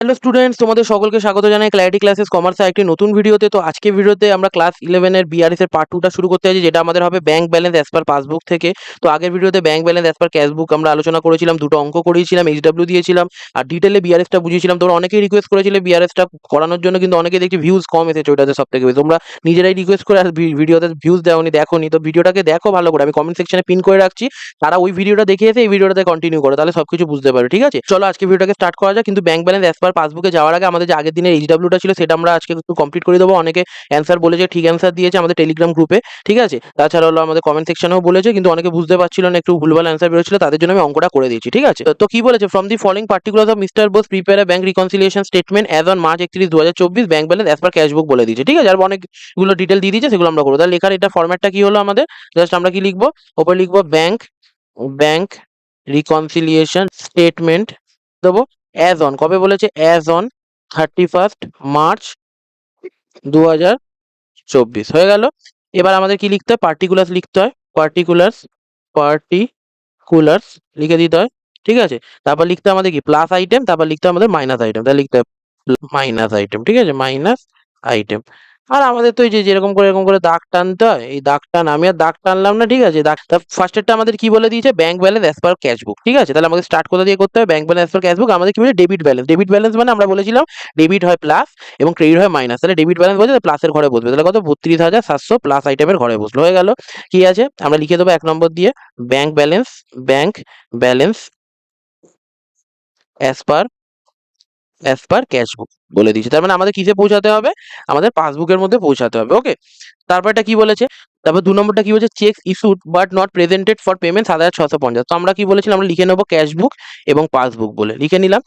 Hello students, তোমাদের সকলকে স্বাগত জানাই ক্ল্যারিটি ক্লাসেস কমার্সের একটি নতুন ভিডিওতে। তো আজকে ভিডিওতে আমরা ক্লাস 11 এর বিআরএস এর পার্ট 2টা শুরু করতে যাচ্ছি, যেটা আমাদের হবে bank balance as per passbook থেকে। তো আগের ভিডিওতে bank balance as per cashbook আমরা আলোচনা করেছিলাম, দুটো অঙ্ক করিয়েছিলাম, এইচডব্লিউ দিয়েছিলাম আর ডিটেলে বিআরএসটা বুঝিয়েছিলাম। তোমরা অনেকেই রিকোয়েস্ট করেছিলে বিআরএসটা করানোর জন্য, কিন্তু অনেকেই দেখছি ভিউজ কম এসেছে ওইটাতে সব থেকে বেশি। তোমরা নিজেরাই রিকোয়েস্ট করে আর ভিডিওতে ভিউজ দেওনি, দেখোনি, তো ভিডিওটাকে দেখো ভালো করে, আমি কমেন্ট সেকশনে পিন করে রাখছি। তারা ওই ভিডিওটা দেখে এসে এই ভিডিওটাতে কন্টিনিউ করো, তাহলে সবকিছু বুঝতে পারো। ঠিক আছে, চলো আজকে ভিডিওটাকে স্টার্ট করা যাক। কিন্তু ব্যাংক ব্যালেন্স অ্যাজ পার পাসবুকে যাওয়ার আগে আমাদের যে আগের দিনের এইচডব্লিউটা ছিল সেটা আমরা আজকে একটু কমপ্লিট করে দেবো। অনেকে অ্যান্সার বলেছে, ঠিক অ্যান্সার দিয়েছে আমাদের টেলিগ্রাম গ্রুপে। ঠিক আছে, তাছাড়া হলো আমাদের কমেন্ট সেকশনেও বলেছে, কিন্তু অনেকে বুঝতে পারছিল না, একটু ভুলভাল অ্যান্সার বেরোচ্ছিল, তাদের জন্য আমি অঙ্কটা করে দিয়েছি। ঠিক আছে, তো কি বলেছে, from the following particulars of mister Bose prepare a bank reconciliation statement as on March 31, 2024 bank balance as per cashbook বলে দিয়েছে। ঠিক আছে, আর অনেকগুলো ডিটেল দিয়ে দিয়েছে, সেগুলো আমরা করবো। তাহলে লেখার এটা ফরম্যাটটা কি হলো আমাদের, জাস্ট আমরা কি লিখবো, ওপরে লিখবো ব্যাংক ব্যাংক রিকনসিলিয়েশন স্টেটমেন্ট দেবো অ্যাজ অন, কবে বলেছে, অ্যাজ অন 31 মার্চ 2024 হয়ে গেল। এবার আমাদের কি লিখতে হয়, পার্টিকুলার্স লিখতে হয়, পার্টিকুলার্স লিখে দিতে হয়। ঠিক আছে, তারপর লিখতে হয় আমাদের কি, প্লাস আইটেম, তারপর লিখতে হয় আমাদের মাইনাস আইটেম। তাহলে লিখতে হয় মাইনাস আইটেম। ঠিক আছে, মাইনাস আইটেম। আর আমাদের তো এই যে যেরকম করে এরকম করে দাগ টানতে হয়, এই দাগ টান, আমি আর দাগ টানলাম না। ঠিক আছে, দাগ ফার্স্টেরটা আমাদের কি বলে দিয়েছে, bank balance as per cashbook. ঠিক আছে, তাহলে আমাদের স্টার্ট কোথা দিয়ে করতে হবে, bank balance as per cashbook. আমাদের কি বলে, ডেবিট ব্যালেন্স। ডেবিট ব্যালেন্স মানে আমরা বলেছিলাম ডেবিট হয় প্লাস এবং ক্রেডিট হয় মাইনাস। তাহলে ডেবিট ব্যালেন্স বলছে প্লাসের ঘরে বসবে, তাহলে কত, 32,700 প্লাস আইটেমের ঘরে বসলো। হয়ে গেল, কি আছে আমরা লিখে দেবো 1 নম্বর দিয়ে, bank balance, bank balance as per cashbook বলে দিয়েছে। তার মানে আমাদের কিসে পৌঁছাতে হবে, আমাদের পাসবুকের মধ্যে পৌঁছাতে হবে। ওকে, তারপরটা কি বলেছে, তারপর 2 নম্বরটা কি বলছে, cheque issued but not presented for payment 7,650। তো আমরা কি বলেছিলাম, আমরা লিখে নেবো ক্যাশবুক এবং পাসবুক বলে লিখে নিলাম।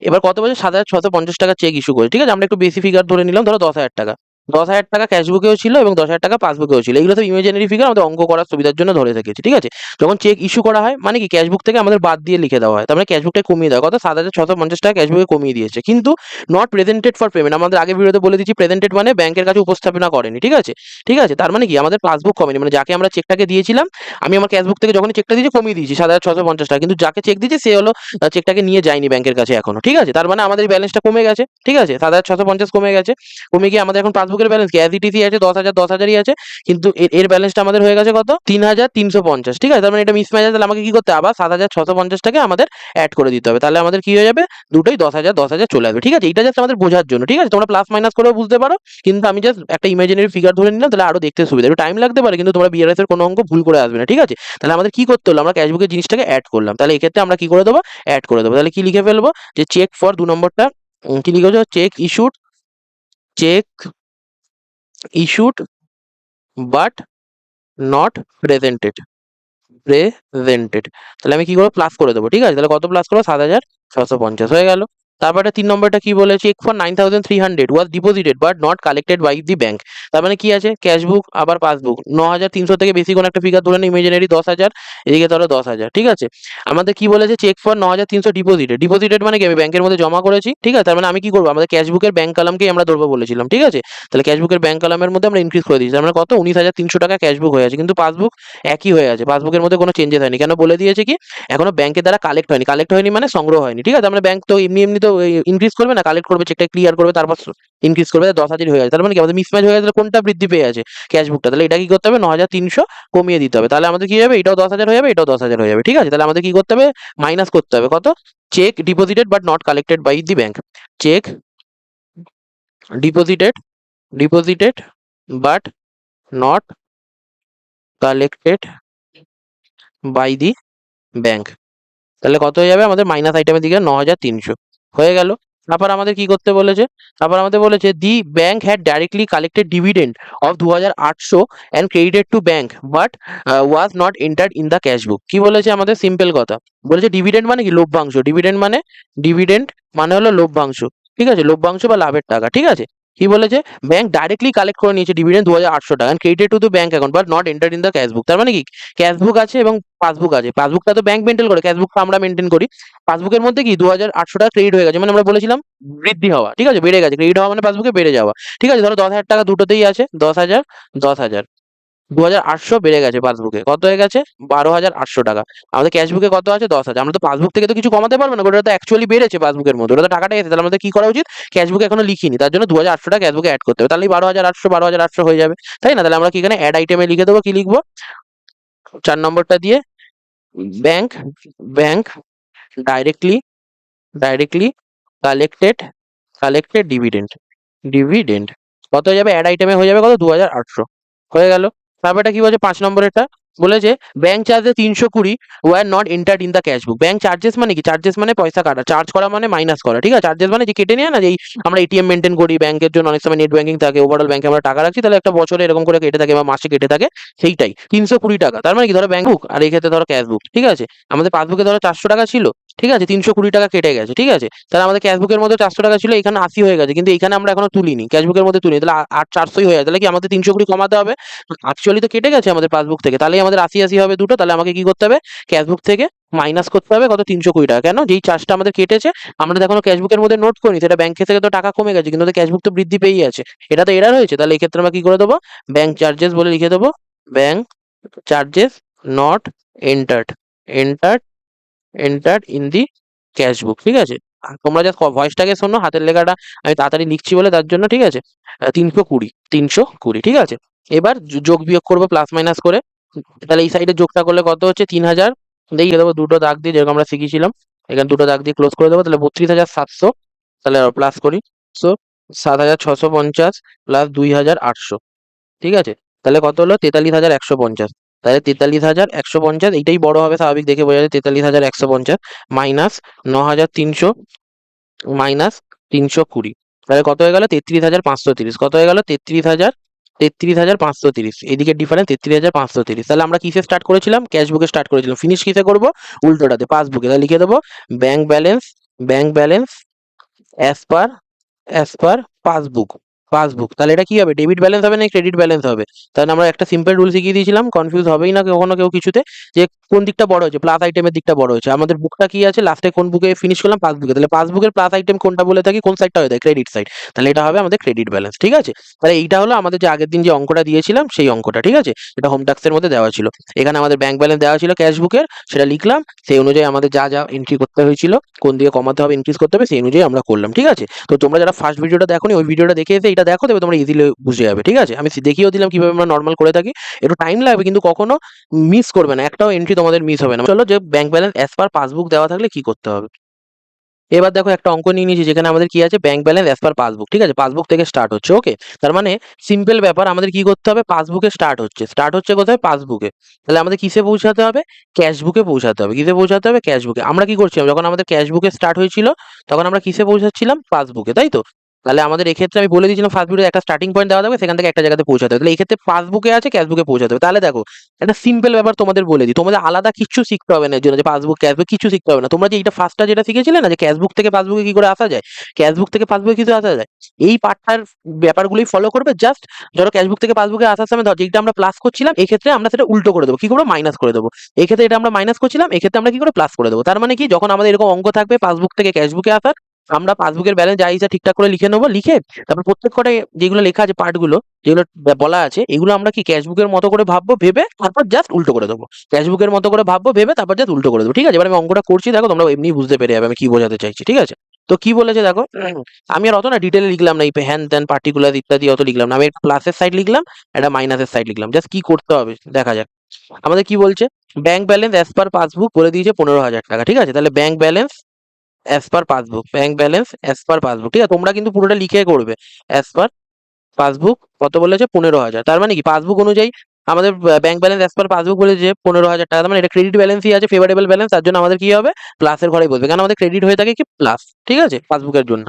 এবার কত বলছে, 7,650 টাকা চেক ইস্যু করে। ঠিক আছে, আমরা একটু বেশি ফিগার ধরে নিলাম, ধরো 10,000 টাকা। 10,000 টাকা ক্যাশবুকেও ছিল এবং 10,000 টাকা পাসবুকেও ছিল। এগুলো তো ইমাজিনারি ফিগার, আমাদের অঙ্ক করার সুবিধার জন্য ধরে রেখেছি। ঠিক আছে, যখন চেক ইস্যু করা হয় মানে কি, ক্যাশবুক থেকে আমাদের বাদ দিয়ে লিখে দেওয়া হয়, তার মানে ক্যাশবুকটা কমিয়ে দেওয়া, কত, 7,650 টাকা ক্যাশবুকে কমিয়ে দিয়েছে। কিন্তু নট প্রেজেন্টেড ফর পেমেন্ট, আমাদের আগে ভিডিওতে বলে দিচ্ছি, প্রেজেন্টেড মানে ব্যাংকের কাছে উপস্থাপনা করেনি। ঠিক আছে, ঠিক আছে, তার মানে কি, আমাদের পাসবুক কমেনি, মানে যাকে আমরা চেকটাকে দিয়েছিলাম, আমি আমার ক্যাশবুক থেকে যখনই চেকটা দিয়েছি কমিয়ে দিয়েছি 7,650 টাকা, কিন্তু যাকে চেক দিয়েছে সে হলো চেকটাকে নিয়ে যায়নি ব্যাংকের কাছে এখনো। ঠিক আছে, তার মানে আমাদের ব্যালেন্সটা কমে গেছে। ঠিক আছে, 7,650 কমে গেছে, কমে গিয়ে আমাদের এখন পাসবুকের ব্যালেন্স কি, অ্যাজ ইট ইজই আছে, 10,000 10,000ই আছে, কিন্তু এর ব্যালেন্সটা আমাদের হয়ে গেছে কত, 3,350। ঠিক আছে, তার মানে এটা মিসম্যাচ আছে, তাহলে আমাকে কি করতে হবে, আবার 7,650টাকে আমাদের অ্যাড করে দিতে হবে। তাহলে আমাদের কি হয়ে যাবে, দুটোই 10,000 10,000 চলে আসবে। ঠিক আছে, এটা জাস্ট আমাদের বোঝার জন্য। ঠিক আছে, তোমরা প্লাস মাইনাস করেও বুঝতে পারো, কিন্তু আমি জাস্ট একটা ইমাজিনারি ফিগার ধরে নিলাম, তাহলে আরো দেখতে সুবিধা, একটু টাইম লাগতে পারে, কিন্তু তোমরা বিআরএস এর কোনো অঙ্ক ভুল করে আসবে না। ঠিক আছে, তাহলে আমাদের কি করতে হলো, আমরা ক্যাশবুকের জিনিসটাকে অ্যাড করলাম, তাহলে এক্ষেত্রে আমরা কি করে দেবো, অ্যাড করে দেবো। তাহলে কি লিখে ফেলবো, যে চেক ফর 2 নম্বরটা, কি লিখে, cheque issued but not presented, তাহলে আমি কি করবো, প্লাস করে দেবো। ঠিক আছে, তাহলে কত প্লাস করবো, 7,650 হয়ে গেল। তারপরে 3 নম্বরটা কি বলে, cheque for 9,300 was deposited but not collected by the bank. তার মানে কি আছে, ক্যাশবুক আবার পাসবুক, 9,300 থেকে বেশি কোনো একটা ফিগার ধরে নিই, ইমাজিনারি 10,000, এদিকে ধরো 10,000। ঠিক আছে, আমাদের কি বলেছে, চেক ফর 9,300 ডিপোজিটেড মানে কি, আমি ব্যাংকের মধ্যে জমা করেছি। ঠিক আছে, তার মানে আমি কি করবো, আমাদের ক্যাশবুকের ব্যাংক কলামকেই আমরা ধরবো বলেছিলাম। ঠিক আছে, তাহলে ক্যাশবুকের ব্যাংক কলামের মধ্যে আমরা ইনক্রিজ করে দিয়েছি, তার মানে কত, 19,300 টাকা ক্যাশবুক হয়ে আছে, কিন্তু পাসবুক একই হয়ে আছে, পাসবুকের মধ্যে কোনো চেঞ্জেস হয়নি। কেন, বলে দিয়েছে কি, এখনো ব্যাংকের দ্বারা কালেক্ট হয়নি মানে সংগ্রহ হয়নি। ঠিক আছে, আমরা ব্যাংক তো এমনি এমনি তো ইনক্রিজ করবে না, কালেক্ট করবে, চেকটা ক্লিয়ার করবে, তারপর ইনক্রিজ করবে, 10,000 হয়ে আছে। তার মানে কি, আমাদের মিসম্যাচ হয়ে গেছে, কোনটা বৃদ্ধি পেয়ে আছে, ক্যাশবুকটা, তাহলে এটা কি করতে হবে, 9,300 কমিয়ে দিতে হবে। তাহলে আমাদের কি হবে, এটাও 10,000 হয়ে যাবে, এটাও 10,000 হয়ে যাবে। ঠিক আছে, তাহলে আমাদের কি করতে হবে, মাইনাস করতে হবে, কত, cheque deposited but not collected by the bank, cheque deposited deposited but not collected by the bank. তাহলে কত হয়ে যাবে, আমাদের মাইনাস আইটেমের দিকে 9,300 হয়ে গেল। তারপর আমাদের কি করতে বলেছে, তারপর আমাদের বলেছে the bank had directly collected dividend of 2,800 and credited to bank but was not entered in the cashbook. কি বলেছে, আমাদের সিম্পল কথা বলেছে, ডিভিডেন্ড মানে কি, লভ্যাংশ, ডিভিডেন্ড মানে হলো লভ্যাংশ। ঠিক আছে, লভ্যাংশ বা লাভের টাকা। ঠিক আছে, কি বলেছে, ব্যাংক ডাইরেক্টলি কালেক্ট করে নিয়েছে ডিভিডেন্ড 2,800 টাকা, credited to the bank account but not entered in the cashbook. তার মানে কি, ক্যাশবুক আছে এবং পাসবুক আছে, পাসবুকটা তো ব্যাংক মেনটেন করে, ক্যাশবুকটা আমরা মেনটেন করি। পাসবুকের মধ্যে কি 2,800 টাকা ক্রেডিট হয়ে গেছে, মানে আমরা বলেছিলাম বৃদ্ধি হওয়া। ঠিক আছে, বেড়ে গেছে, ক্রেডিট হওয়া মানে পাসবুকে বেড়ে যাওয়া। ঠিক আছে, ধরো 10,000 টাকা দুটোতেই আছে, 10,000 10,000। 2800 বেড়ে গেছে পাসবুকে, কত হয়ে গেছে 12,800 টাকা। আমাদের ক্যাশবুকে কত আছে 10,000। আমরা তো পাসবুক থেকে তো কিছু কমাতে পারবো না, ওটা তো অ্যাকচুয়ালি বেড়েছে পাসবুকের মধ্যে, ওটা তো টাকাটাই আছে। তাহলে আমাদের কি করা উচিত, ক্যাশবুকে এখনো লিখিনি, তার জন্য 2800 টাকা ক্যাশবুকে অ্যাড করতে হবে, তাহলে 12,800 হয়ে যাবে, তাই না? তাহলে আমরা কি এখানে অ্যাড আইটেমে লিখে দেবো, কি লিখবো 4 নম্বরটা দিয়ে, bank bank directly directly collected collected dividend dividend কত হয়ে যাবে, অ্যাড আইটেমে হয়ে যাবে কত 2800 হয়ে গেল। তারপরটা কি বলছে 5 নম্বরেরটা, বলেছে ব্যাংক চার্জে 320 were not entered in the cashbook. Bank charges মানে কি, চার্জেস মানে পয়সা কাটা, চার্জ করা মানে মাইনাস করা, ঠিক আছে? চার্জেস মানে যে কেটে নেয় না, যেই আমরা এটিএম মেনটেন করি ব্যাংকের জন্য, অনেক সময় নেট ব্যাংকিং থাকে, ওভারঅল ব্যাংকে আমরা টাকা রাখছি, তাহলে একটা বছরে এরকম করে কেটে থাকে বা মাসে কেটে থাকে, সেইটাই 320 টাকা। তার মানে কি, ধরো ব্যাংক বুক আর এই ক্ষেত্রে ধরো ক্যাশবুক, ঠিক আছে? আমাদের পাসবুকে ধরো 400 টাকা ছিল, ঠিক আছে, 320 টাকা কেটে গেছে, ঠিক আছে? তাহলে আমাদের ক্যাশবুকের মধ্যে 400 টাকা ছিল, এখানে 80 হয়ে গেছে, কিন্তু এখানে আমরা এখনো তুলিনি, ক্যাশবুকের মধ্যে তুলিনি, তাহলে 400 হয়ে যায়। তাহলে কি আমাদের 320 কমাতে হবে, অ্যাকচুয়ালি তো কেটে গেছে আমাদের পাসবুক থেকে, তাহলে আমাদের 80 হবে দুটো, তাহলে আমাকে কি করতে হবে, ক্যাশবুক থেকে মাইনাস করতে হবে কত 320 টাকা। কেন, যেই চার্জটা আমাদের কেটেছে আমরা তো এখনো ক্যাশবুকের মধ্যে নোট করিনি, সেটা ব্যাংকের থেকে তো টাকা কমে গেছে, কিন্তু ক্যাশবুক তো বৃদ্ধি পেয়েই আছে, এটা তো এরার হয়েছে। তাহলে এই ক্ষেত্রে আমরা কি করে দেবো, ব্যাংক চার্জেস বলে লিখে দেবো, bank charges not entered entered entered in the cashbook, ঠিক আছে? আর তোমরা জাস্ট ভয়েসটাকে শোনো, হাতের লেখাটা আমি তাড়াতাড়ি লিখছি বলে তার জন্য, ঠিক আছে? 320 ঠিক আছে। এবার যোগ বিয়োগ করবো প্লাস মাইনাস করে, তাহলে এই সাইডে যোগটা করলে কত হচ্ছে 3000, দিয়ে দেবো দুটো দাগ দিয়ে, যেরকম আমরা শিখেছিলাম, এখানে দুটো দাগ দিয়ে ক্লোজ করে দেবো, তাহলে 32,700, তাহলে প্লাস করি, সো 7,650 প্লাস 2,800, ঠিক আছে? তাহলে কত হলো 43,150, তাহলে 43,150, এইটাই বড় হবে স্বাভাবিক, দেখে বোঝা যায় 43,150 মাইনাস 9,300 মাইনাস 320, তাহলে কত হয়ে গেল 33,530, কত হয়ে গেল 33,530, এইদিকে ডিফারেন্স 33,530। তাহলে আমরা কিসে স্টার্ট করেছিলাম, ক্যাশবুকে স্টার্ট করেছিলাম, ফিনিশ কিসে করবো, উল্টোটাতে পাসবুকে। তাহলে লিখে দেবো bank balance bank balance as per passbook passbook. তাহলে এটা কি হবে, ডেবিট ব্যালেন্স হবে না ক্রেডিট ব্যালেন্স হবে? তাহলে আমরা একটা সিম্পল রুল শিখিয়ে দিয়েছিলাম, কনফিউজ হবেই না কখনো কেউ কিছুতে, যে কোন দিকটা বড় হয়েছে, প্লাস আইটেমের দিকটা বড় হয়েছে। আমাদের বুকটা কি আছে, লাস্টে কোন বুকে ফিনিশ করলাম, পাসবুকে, তাহলে পাসবুকের প্লাস আইটেম কোনটা বলে থাকি, কোন সাইডটা হয়ে যায়, ক্রেডিট সাইড, তাহলে এটা হবে আমাদের ক্রেডিট ব্যালেন্স, ঠিক আছে? তাহলে এইটা হলো আমাদের যে আগের দিন যে অঙ্কটা দিয়েছিলাম সেই অঙ্কটা, ঠিক আছে? এটা হোম টাস্কের মধ্যে দেওয়া ছিল, এখানে আমাদের ব্যাংক ব্যালেন্স দেওয়া ছিল ক্যাশবুকের, সেটা লিখলাম, সেই অনুযায়ী আমাদের যা যা এন্ট্রি করতে হয়েছিল, কোন দিকে কমাতে হবে ইনক্রিজ করতে হবে, সেই অনুযায়ী আমরা করলাম, ঠিক আছে? তো তোমরা যারা ফার্স্ট ভিডিওটা দেখোনি, ওই ভিডিওটা দেখে এসে এটা দেখো, তবে তোমরা ইজিলি বুঝে যাবে, ঠিক আছে? আমি দেখিয়েও দিলাম কিভাবে আমরা নর্মাল করে থাকি, একটু টাইম লাগবে, কিন্তু কখনো মিস করবে না, একটাও এন্ট্রি তোমাদের মিস হবে না। চলো, যে bank balance as per passbook দেওয়া থাকলে কি করতে হবে। এবার দেখো একটা অঙ্ক নিয়ে নিয়েছি, যেখানে আমাদের কি আছে, bank balance as per passbook, ঠিক আছে? পাসবুক থেকে স্টার্ট হচ্ছে, ওকে? তার মানে সিম্পল ব্যাপার, আমাদের কি করতে হবে, পাসবুকে স্টার্ট হচ্ছে কোথায়, পাসবুকে। তাহলে আমাদের কিসে পৌঁছাতে হবে, ক্যাশবুকে পৌঁছাতে হবে। কিসে পৌঁছাতে হবে, ক্যাশবুকে। আমরা কি করছিলাম, যখন আমাদের ক্যাশবুকে স্টার্ট হয়েছিল, তখন আমরা কিসে পৌঁছাচ্ছিলাম, পাসবুকে, তাই তো? তাহলে আমাদের এক্ষেত্রে আমি বলে দিয়েছিলাম ফার্স্ট ভিডিও একটা স্টার্টিং পয়েন্ট দেওয়া থাকবে, সেখান থেকে একটা জায়গাতে পৌঁছাতে হবে। তাহলে এই ক্ষেত্রে পাসবুকে আছে, ক্যাশবুকে পৌঁছাতে হবে। তাহলে দেখো, একটা সিম্পল ব্যাপার তোমাদের বলে দিই, তোমাদের আলাদা কিছু শিখতে হবে না এর জন্য, যে পাসবুক ক্যাশবুক কিছু শিখতে হবে না। তোমরা যে এইটা ফার্স্টটা যেটা শিখেছিলে না, যে ক্যাশবুক থেকে পাসবুকে কি করে আসা যায়, ক্যাশবুক থেকে পাসবুকে কিছু আসা যায়, এই পার্টটার ব্যাপারগুলোই ফলো করবে। জাস্ট ধরো ক্যাশবুক থেকে পাসবুকে আসার সময় ধর যেটা আমরা প্লাস করছিলাম, এই ক্ষেত্রে আমরা সেটা উল্টো করে দেবো, কি করবো, মাইনাস করে দেবো। এই ক্ষেত্রে এটা আমরা মাইনাস করছিলাম, এই ক্ষেত্রে আমরা কি করে প্লাস করে দেবো। তার মানে কি, যখন আমাদের এরকম অঙ্ক থাকবে পাসবুক থেকে ক্যাশবুকে আসার, আমরা পাসবুকের ব্যালেন্স যা ইচ্ছা ঠিকঠাক করে লিখে নেবো, লিখে তারপর প্রত্যেক কটাই যেগুলো লেখা আছে পার্টগুলো, যেগুলো বলা আছে, এগুলো আমরা কি ক্যাশবুকের মতো করে ভাববো, ভেবে তারপর জাস্ট উল্টো করে দেবো। ক্যাশবুকের মতো করে ভাববো, ভেবে তারপর জাস্ট উল্টো করে দেবো, ঠিক আছে? এবার আমি অঙ্কটা করছি, দেখো তোমরা এমনি বুঝতে পেরে যাবে আমি কি বোঝাতে চাইছি, ঠিক আছে? তো কি বলেছে দেখো, আমি আর অত না ডিটেলে লিখলাম না, এই হ্যান ত্যান পার্টিকুলার ইত্যাদি অত লিখলাম না, আমি একটা প্লাসের সাইড লিখলাম, একটা মাইনাসের সাইড লিখলাম, জাস্ট কি করতে হবে দেখা যাক। আমাদের কি বলছে, bank balance as per passbook বলে দিয়েছে 15,000 টাকা, ঠিক আছে? তাহলে bank balance as per passbook, ঠিক আছে? তোমরা কিন্তু পুরোটা লিখে করবে, অ্যাজ পার পাসবুক কত বলেছে, 15,000। তার মানে কি, পাসবুক অনুযায়ী আমাদের bank balance as per passbook বলেছে 15,000 টাকা, তার মানে এটা ক্রেডিট ব্যালেন্সই আছে, ফেভারেবল ব্যালেন্স, তার জন্য আমাদের কি হবে, প্লাসের ঘরেই বসবে, কারণ আমাদের ক্রেডিট হয়ে থাকে কি প্লাস, ঠিক আছে, পাসবুকের জন্য।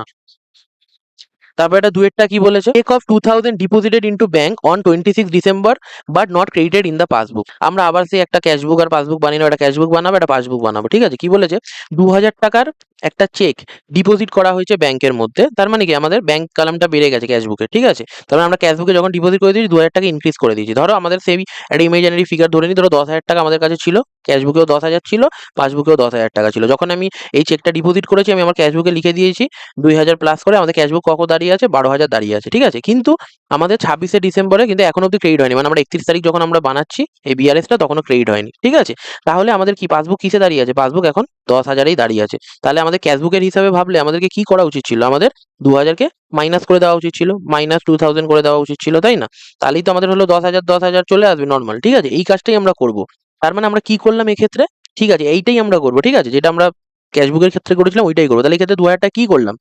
তারপর এটা দুয়েরটা কি বলেছে, cheque of 2,000 deposited into bank on 26 December but not credited in the passbook. আমরা আবার সেই একটা ক্যাশবুক আর পাসবুক বানিয়ে নেবো, একটা ক্যাশবুক বানাবো, একটা পাসবুক বানাবো, ঠিক আছে? কি বলেছে, 2,000 টাকার একটা চেক ডিপোজিট করা হয়েছে ব্যাংকের মধ্যে, তার মানে কি আমাদের ব্যাংক কলামটা বেড়ে গেছে ক্যাশবুকে, ঠিক আছে? তারপর আমরা ক্যাশবুকে যখন ডিপোজিট করে দিয়েছি 2,000 টাকা ইনক্রিজ করে দিয়েছি। ধরো আমাদের সেই একটা ইমাজিনারি ফিগার ধরে নিই, ধরো 10,000 টাকা আমাদের কাছে ছিল, ক্যাশবুকেও 10,000 ছিল, পাসবুকেও 10,000 টাকা ছিল। যখন আমি এই চেকটা ডিপোজিট করেছি আমি আমার ক্যাশবুকে লিখে দিয়েছি 2,000 প্লাস করে আমাদের ক্যাশবুক কত দাঁড়িয়ে আছে, 12,000 দাঁড়িয়ে আছে, ঠিক আছে। কিন্তু আমাদের 26শে ডিসেম্বরে কিন্তু এখন অব্দি ক্রেডিট হয়নি, মানে আমরা 31 তারিখ যখন আমরা বানাচ্ছি এই বিআরএসটা তখনও ক্রেডিট হয়নি, ঠিক আছে। তাহলে আমাদের কি পাসবুক কিসে দাঁড়িয়ে আছে, পাসবুক এখন 10,000এই দাঁড়িয়ে আছে। তাহলে আমাদের ক্যাশবুকের হিসাবে ভাবলে আমাদেরকে কি করা উচিত ছিল, আমাদের 2,000কে মাইনাস করে দেওয়া উচিত ছিল, -2,000 করে দেওয়া উচিত ছিল, তাই না? তাহলেই তো আমাদের হলো 10,000 10,000 চলে আসবে নর্মাল, ঠিক আছে। এই কাজটাই আমরা করব। তার মানে আমরা কি করলাম এক্ষেত্রে, ঠিক আছে, এইটাই আমরা করবো, ঠিক আছে, যেটা আমরা ক্যাশবুকের ক্ষেত্রে করেছিলাম ওইটাই করবো। তাহলে এই ক্ষেত্রে 2,000 টাকা কি করলাম,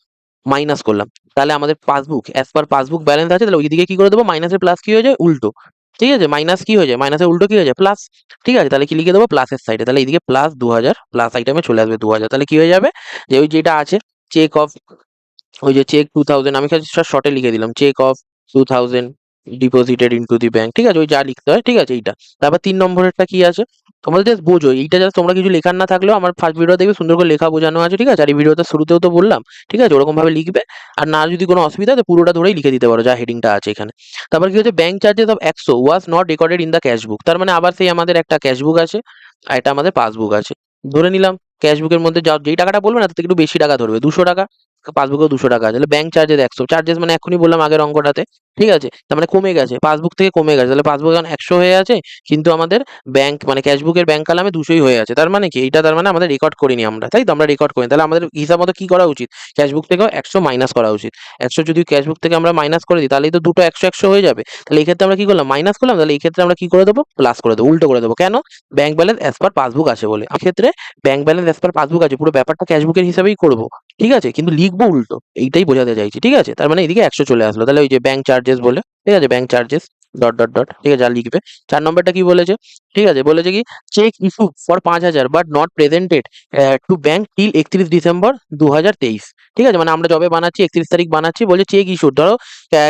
মাইনাস করলাম। তাহলে আমাদের passbook as per passbook balance আছে, তাহলে ওইদিকে কি করে দেবো, মাইনাসের প্লাস কি হয়ে যায়, উল্টো, ঠিক আছে। মাইনাস কি হয়ে যায়, মাইনাসের উল্টো কি হয়ে যায়, প্লাস, ঠিক আছে। তাহলে কি লিখে দেবো, প্লাসের সাইডে, তাহলে এইদিকে প্লাস 2,000 প্লাস আইটেমে চলে আসবে 2,000। তাহলে কি হয়ে যাবে, যে ওই যেটা আছে চেক অফ, ওই যে চেক 2,000 আমি শর্টে লিখে দিলাম, cheque of 2,000 deposited into the bank, ঠিক আছে, ওই যা লিখতে হয়, ঠিক আছে এইটা। তারপর 3 নম্বরেরটা কি আছে, তোমাদের জাস্ট বোঝো এইটা, জাস্ট তোমরা কিছু লেখার না থাকলেও আমার ফার্স্ট ভিডিও দেখবে সুন্দর করে লেখা বোঝানো আছে, ঠিক আছে। আর এই ভিডিওতে শুরুতেও তো বললাম, ঠিক আছে, ওরকম ভাবে লিখবে। আর না যদি কোনো অসুবিধা হয় তো পুরোটা ধরেই লিখে দিতে পারো যা হেডিংটা আছে এখানে। তারপর কি হচ্ছে, bank charges of 100 was not recorded in the cashbook. তার মানে আবার সেই আমাদের একটা ক্যাশবুক আছে আর এটা আমাদের পাসবুক আছে। ধরে নিলাম ক্যাশবুকের মধ্যে যা যেই টাকাটা বলবে না তার থেকে একটু বেশি টাকা ধরবে, 200 টাকা, পাসবুকেও 200 টাকা আছে। তাহলে ব্যাংক চার্জেস 100, চার্জেস মানে এক্ষুনি বললাম আগের অঙ্কটাতে, ঠিক আছে। তার মানে কমে গেছে, পাসবুক থেকে কমে গেছে। তাহলে পাসবুক এখন 100 হয়ে আছে, কিন্তু আমাদের ব্যাংক মানে ক্যাশবুকের ব্যাংক কালামে 200ই হয়ে আছে। তার মানে কি, এইটা তার মানে আমাদের রেকর্ড করিনি আমরা, তাই তো, আমরা রেকর্ড করিনি। তাহলে আমাদের হিসাব মতো কি করা উচিত, ক্যাশবুক থেকেও 100 মাইনাস করা উচিত। 100 যদি ক্যাশবুক থেকে আমরা মাইনাস করে দিই তাহলেই তো দুটো 100 100 হয়ে যাবে। তাহলে এই ক্ষেত্রে আমরা কি করলাম, মাইনাস করলাম। তাহলে এই ক্ষেত্রে আমরা কি করে দেবো, প্লাস করে দেবো, উল্টো করে দেবো। কেন, bank balance as per passbook আছে বলে। ক্ষেত্রে bank balance as per passbook আছে, পুরো ব্যাপারটা ক্যাশবুকের হিসাবেই করবো, ঠিক আছে, কিন্তু লিখবো উল্টো, এইটাই বোঝাতে চাইছি, ঠিক আছে। তার মানে এদিকে 100 চলে আসলো। তাহলে ওই যে ব্যাংক চার্জেস বলে, ঠিক আছে, bank charges dot dot dot, ঠিক আছে, যা লিখবে। 4 নম্বরটা কি বলেছে, ঠিক আছে, বলেছে কি, check issue for 5,000 but not presented to bank till 31 December 2023, ঠিক আছে। মানে আমরা যবে বানাচ্ছি 31 তারিখ বানাচ্ছি, বলছে চেক ইস্যু, ধরো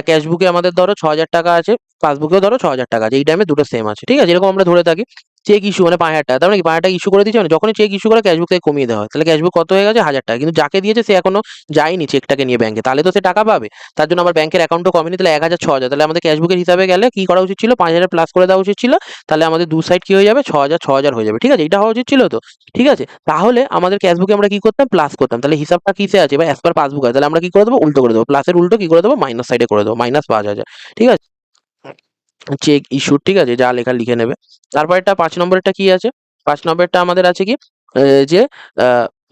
ক্যাশবুকে আমাদের ধরো 6,000 টাকা আছে, পাসবুকেও ধরো 6,000 টাকা আছে, এই টাইমে দুটো সেম আছে, ঠিক আছে, এরকম আমরা ধরে থাকি। চেক ইস্যু মানে 5,000 টাকা, তার মানে কি 5,000 টাকা ইস্যু করে দিয়েছে, মানে যখনই চেক ইস্যু করে ক্যাশবুক থেকে কমিয়ে দেওয়া হয়। তাহলে ক্যাশবুক কত হয়ে গেছে, 1,000 টাকা, কিন্তু যাকে দিয়েছে সে এখনো যায়নি চেকটাকে নিয়ে ব্যাংকে, তাহলে তো সে টাকা পাবে। তার জন্য আমার ব্যাংকের অ্যাকাউন্টও কমেনি, তাহলে 1,000 6,000, তাহলে আমাদের ক্যাশবুকের হিসাবে গেলে কি করা উচিত ছিল, 5,000 প্লাস করে দেওয়া উচিত ছিল। তাহলে আমাদের দু সাইড কি হয়ে যাবে, 6,000 6,000 হয়ে যাবে, ঠিক আছে, এটা হওয়া উচিত ছিল তো, ঠিক আছে। তাহলে আমাদের ক্যাশবুকে আমরা কি করতাম, প্লাস করতাম। তাহলে হিসাবটা কিসে আছে, বা অ্যাজ পার পাসবুক আছে, তাহলে আমরা কি করে দেবো, উল্টো করে দেবো, প্লাসের উল্টো কি করে দেবো, মাইনাস সাইডে করে দেবো, -5,000, ঠিক আছে। চেক ইস্যু, ঠিক আছে, যা লেখা লিখে নেবে। তারপরেরটা 5 নম্বরেরটা কি আছে, 5 নম্বরটা আমাদের আছে কি, যে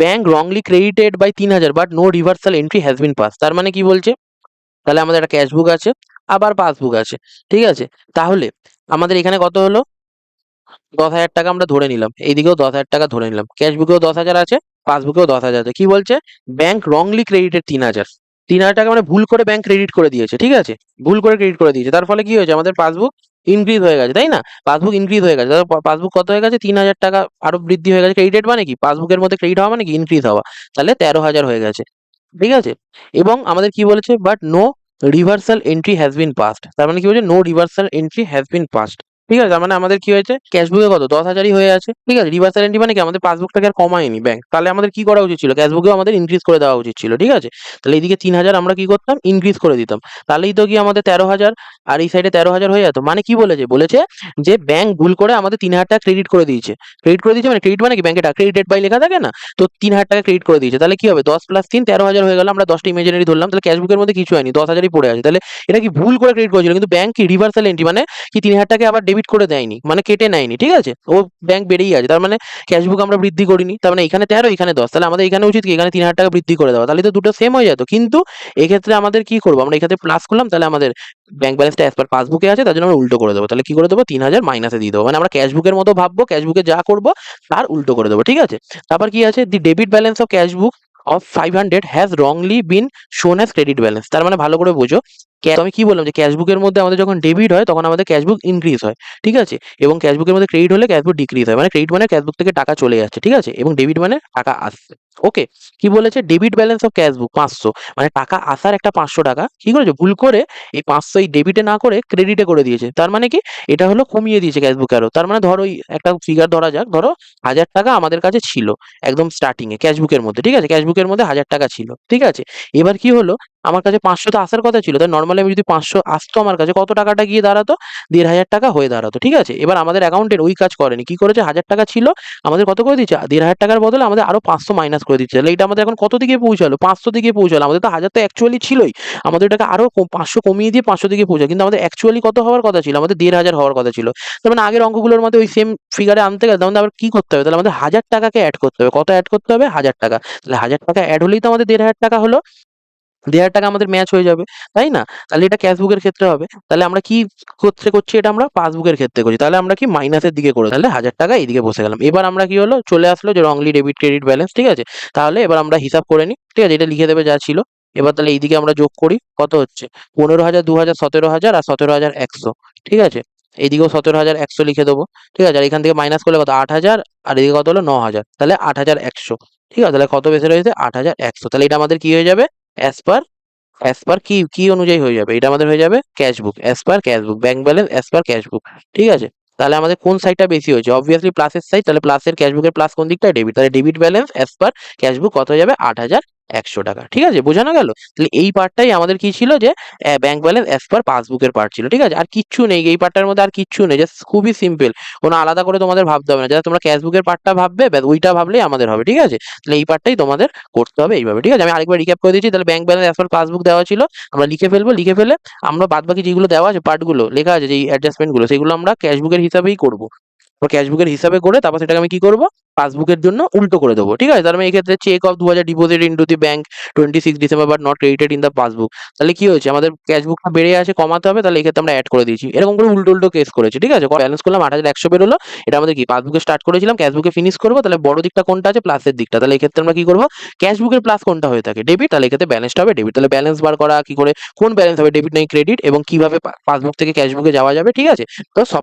bank wrongly credited by 3,000 but no reversal entry has been pass. তার মানে কি বলছে, তাহলে আমাদের একটা ক্যাশবুক আছে আবার পাসবুক আছে, ঠিক আছে। তাহলে আমাদের এখানে কত হলো, 10,000 টাকা আমরা ধরে নিলাম, এইদিকেও 10,000 টাকা ধরে নিলাম, ক্যাশবুকেও 10,000 আছে, পাসবুকেও 10,000 আছে। কি বলছে, ব্যাংক রংলি ক্রেডিটেড 3,000, 3,000 টাকা মানে ভুল করে ব্যাংক ক্রেডিট করে দিয়েছে, ঠিক আছে, ভুল করে ক্রেডিট করে দিয়েছে। তার ফলে কি হয়েছে, আমাদের পাসবুক ইনক্রিজ হয়ে গেছে, তাই না, পাসবুক ইনক্রিজ হয়ে গেছে। পাসবুক কত হয়ে গেছে, 3,000 টাকা আরো বৃদ্ধি হয়ে গেছে। ক্রেডিটেড মানে কি, পাসবুকের মধ্যে ক্রেডিট হওয়া মানে কি, ইনক্রিজ হওয়া। তাহলে 13,000 হয়ে গেছে, ঠিক আছে। এবং আমাদের কি বলেছে, but no reversal entry has been passed. তার মানে কি বলছে, no reversal entry has been passed, ঠিক আছে। তার মানে আমাদের কি হয়েছে, ক্যাশবুকে কত 10,000ই হয়ে আছে, ঠিক আছে। রিভার্সাল এন্ট্রি মানে কি, আমাদের পাসবুকটাকে আর কমায়নি ব্যাংক। তাহলে আমাদের কি করা উচিত ছিল, ক্যাশবুকেও আমাদের ইনক্রিজ করে দেওয়া উচিত ছিল, ঠিক আছে। তাহলে এইদিকে 3,000 আমরা কি করতাম, ইনক্রিজ করে দিতাম। তাহলেই তো কি আমাদের 13,000 আর এই সাইডে 13,000 হয়ে যেত। মানে কি বলেছে, বলেছে যে ব্যাংক ভুল করে আমাদের 3,000 টাকা ক্রেডিট করে দিয়েছে। ক্রেডিট করে দিয়েছে মানে, ক্রেডিট মানে কি, ব্যাংকে টাকা ক্রেডিটেড বাই লেখা থাকে না, তো 3,000 টাকা ক্রেডিট করে দিয়েছে। তাহলে কি হবে, 10 + 3 13,000 হয়ে গেল। আমরা 10টা ইমাজিনারি ধরলাম, তাহলে ক্যাশবুকের মধ্যে কিছু হয়নি, 10,000ই পড়ে আছে। তাহলে এটা কি ভুল করে ক্রেডিট করেছিল, কিন্তু ব্যাংক কি রিভার্সাল এন্ট্রি মানে কি, 3,000 টাকা আবার ডেবিট করে দেয়নি, মানে কেটে নেয়নি, ঠিক আছে, ও ব্যাংক বেড়েই আছে। তার মানে ক্যাশবুক আমরা বৃদ্ধি করিনি, তার মানে এখানে 13 এখানে 10, তাহলে আমাদের এখানে উচিত কি, এখানে 3,000 টাকা বৃদ্ধি করে দেওয়া, তাহলে তো দুটো সেম হয়ে যেত। কিন্তু এক্ষেত্রে আমাদের কি করবো, আমরা এক্ষেত্রে প্লাস করলাম, তাহলে আমাদের ব্যাংক ব্যালেন্সটা অ্যাজ পার পাসবুকে আছে, তার জন্য আমরা উল্টো করে দেবো। তাহলে কি করে দেবো, 3,000 মাইনাসে দিয়ে দেবো, মানে আমরা ক্যাশবুকের মতো ভাববো, ক্যাশবুকে যা করবো তার উল্টো করে দেবো, ঠিক আছে। তারপর কি আছে, the debit balance of cashbook of 500 has wrongly been shown as credit balance. তার মানে ভালো করে বোঝো, তো আমি কি বললাম, যে ক্যাশবুকের মধ্যে আমাদের যখন ডেবিট হয় তখন আমাদের ক্যাশবুক ইনক্রিজ হয়, ঠিক আছে, এবং ক্যাশবুকের মধ্যে ক্রেডিট হলে ক্যাশবুক ডিক্রিজ হয়, মানে ক্রেডিট মানে ক্যাশবুক থেকে টাকা চলে যাচ্ছে, ঠিক আছে, এবং ডেবিট মানে টাকা আসছে। ওকে, কি বলেছে, ডেবিট ব্যালেন্স অফ ক্যাশবুক 500, মানে টাকা আসার একটা 500 টাকা কি করেছে, ভুল করে এই 500 এই ডেবিটে না করে ক্রেডিটে করে দিয়েছে। তার মানে কি, এটা হলো কমিয়ে দিয়েছে ক্যাশবুক আরো। তার মানে ধরো ওই একটা ফিগার ধরা যাক, ধরো 1000 টাকা আমাদের কাছে ছিল একদম স্টার্টিং এ ক্যাশবুকের মধ্যে, ঠিক আছে, ক্যাশবুকের মধ্যে 1000 টাকা ছিল, ঠিক আছে। এবার কি হলো, আমার কাছে 500 তো আসার কথা ছিল, তাই নর্মালি আমি যদি 500 আসতো আমার কাছে, কত টাকাটা গিয়ে দাঁড়াতো, 1500 টাকা হয়ে দাঁড়াতো, ঠিক আছে। এবার আমাদের অ্যাকাউন্টের ওই কাজ করেনি, কি করেছে, 1000 টাকা ছিল, আমাদের কত করে দিচ্ছে, 1500 টাকার বদলে আমাদের আরো 500 মাইনাস করে দিচ্ছে। তাহলে এটা আমাদের এখন কত দিকে পৌঁছালো, 500 দিকে পৌঁছালো। আমাদের তো 1000 তো অ্যাকচুয়ালি ছিলই, আমাদের এটাকে আরো 500 কমিয়ে দিয়ে 500 দিকে পৌঁছায়, কিন্তু আমাদের অ্যাকচুয়ালি কত হওয়ার কথা ছিল, আমাদের 1500 হওয়ার কথা ছিল। তার মানে আগের অঙ্কগুলোর মধ্যে ওই সেম ফিগারে আনতে গেলে আমাদের আবার কি করতে হবে, তাহলে আমাদের 1000 টাকাকে অ্যাড করতে হবে। কত অ্যাড করতে হবে, 1000 টাকা। তাহলে 1000 টাকা অ্যাড হলেই তো আমাদের 1500 টাকা হলো, 1500 টাকা আমাদের ম্যাচ হয়ে যাবে, তাই না? তাহলে এটা ক্যাশবুকের ক্ষেত্রে হবে। তাহলে আমরা কি ক্ষেত্রে করছি, এটা আমরা পাসবুকের ক্ষেত্রে করছি। তাহলে আমরা কি মাইনাসের দিকে করে, তাহলে 1000 টাকা এইদিকে বসে গেলাম। এবার আমরা কি হলো, চলে আসলো যে রংলি ডেবিট ক্রেডিট ব্যালেন্স, ঠিক আছে। তাহলে এবার আমরা হিসাব করে নিই, ঠিক আছে, এটা লিখে দেবে যা ছিল। এবার তাহলে এইদিকে আমরা যোগ করি, কত হচ্ছে, 15,000, 2,000, 17,000 আর 17,100, ঠিক আছে। এইদিকেও 17,100 লিখে দেবো, ঠিক আছে। আর এখান থেকে মাইনাস করলে কত, 8,000, আর এদিকে কত হলো, 9,000, তাহলে 8,100, ঠিক আছে। তাহলে কত বেশি রয়েছে, 8,100। তাহলে এটা আমাদের কি হয়ে যাবে, অ্যাজ পার, কি কি অনুযায়ী হয়ে যাবে, এটা আমাদের হয়ে যাবে cashbook, as per cashbook, bank balance as per cashbook, ঠিক আছে। তাহলে আমাদের কোন সাইডটা বেশি হয়েছে, অবভিয়াসলি প্লাসের সাইড। তাহলে প্লাসের, ক্যাশবুকের প্লাস কোন দিকটা, ডেবিট। তাহলে debit balance as per cashbook কত হয়ে যাবে, 8,100 টাকা, ঠিক আছে, বোঝানো গেল। তাহলে এই পার্টটাই আমাদের কি ছিল, যে ব্যাংক ব্যালেন্স অ্যাজ পার পাসবুকের পার্ট ছিল, ঠিক আছে। আর কিচ্ছু নেই এই পার্টটার মধ্যে, আর কিচ্ছু নেই, জাস্ট খুবই সিম্পল, কোনো আলাদা করে তোমাদের ভাবতে হবে না। যারা তোমরা ক্যাশবুকের পার্টটা ভাববে, ব্যাস ওইটা ভাবলেই আমাদের হবে, ঠিক আছে। তাহলে এই পার্টটাই তোমাদের করতে হবে এইভাবে, ঠিক আছে। আমি আরেকবার রিক্যাপ করে দিচ্ছি। তাহলে bank balance as per passbook দেওয়া ছিল, আমরা লিখে ফেলবো, লিখে ফেলে আমরা বাদবাকি যেগুলো দেওয়া আছে, পার্টগুলো লেখা আছে, যেই অ্যাডজাস্টমেন্ট গুলো, সেগুলো আমরা ক্যাশবুকের হিসাবেই করবো। তো ক্যাশবুকের হিসাবে করে তারপর সেটাকে আমি কি করব, পাসবুকের জন্য উল্টো করে দেবো, ঠিক আছে। তার মানে এই ক্ষেত্রে cheque of 2000 deposit into the bank 26 December but not credited in the passbook. তাহলে কি হয়েছে, আমাদের ক্যাশবুকটা বেড়ে আছে, কমাতে হবে, তাহলে এই ক্ষেত্রে আমরা অ্যাড করে দিয়েছি। এরকম করে উল্টো উল্টো কেস করেছি, ঠিক আছে। ব্যালেন্স করলাম 8,100 বেরোলো, এটা আমাদের কি পাসবুকে স্টার্ট করেছিলাম, ক্যাশবুকে ফিনিশ করবো। তাহলে বড় দিকটা কোনটা আছে, প্লাসের দিকটা। তাহলে এই ক্ষেত্রে আমরা কি করবো, ক্যাশবুকের প্লাস কোনটা হয়ে থাকে, ডেবিট, তাহলে এই ক্ষেত্রে ব্যালেন্সটা হবে ডেবিট। তাহলে ব্যালেন্স বার করা কি করে, কোন ব্যালেন্স হবে, ডেবিট নাই ক্রেডিট, এবং কিভাবে পাসবুক থেকে ক্যাশবুকে যাওয়া যাবে, ঠিক আছে। তো সব